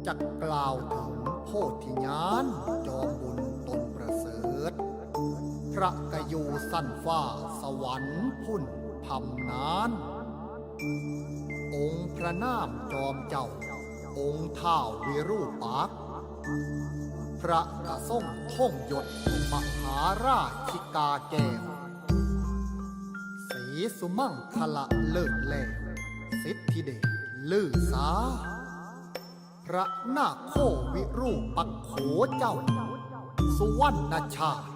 จะกล่าวถึงโพธิญาณจอมบุญตนประเสริฐพระกยูสั้นฟ้าสวรรค์พุ่นพำนานองค์พระนามจอมเจ้าองค์ท้าววิรูปักษ์พระกระส่งท่องยศมหาราชิกาแก้วศรีสุมั่งคละเลิศแลสิทธิเดชลือสาพระนาคโควิรูปักษ์โขเจ้าสุวรรณชาติ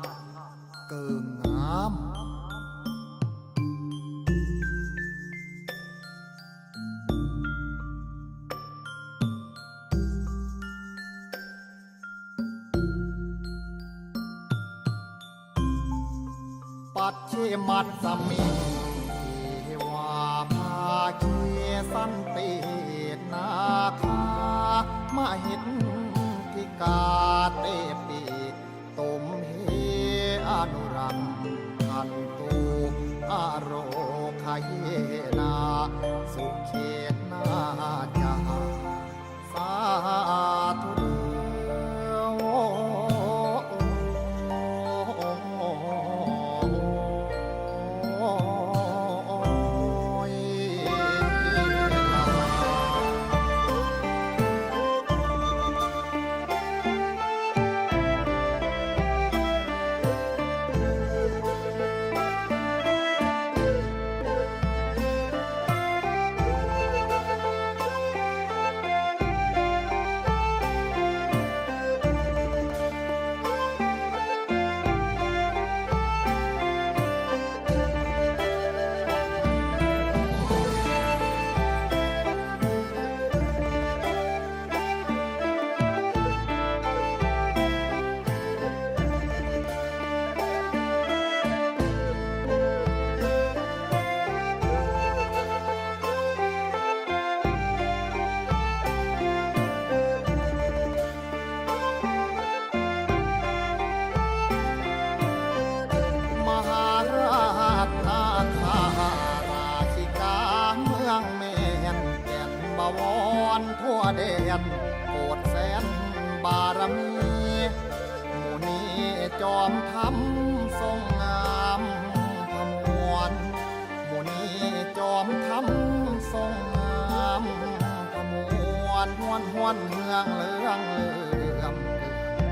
เกิงงามปัจเชมัตสมิงเทวาภาเกสันตินาคามหิทธิกาเตปิตมเหอนุรังคันตุอโรคเยนาสุเขนาจาสาธุวอนทั่วแดนโปรดแสนบารมีหมู่นี้จอมทำทรงงามขมวนหมู่นี้จอมทำทรงงามขมวนหวนหวนเมืองเลืองเลื่อม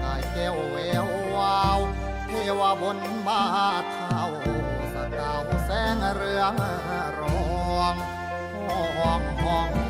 กายแก้วแวววาวเทวบนบาเท้าสกาวแสงเรืองรองห้อง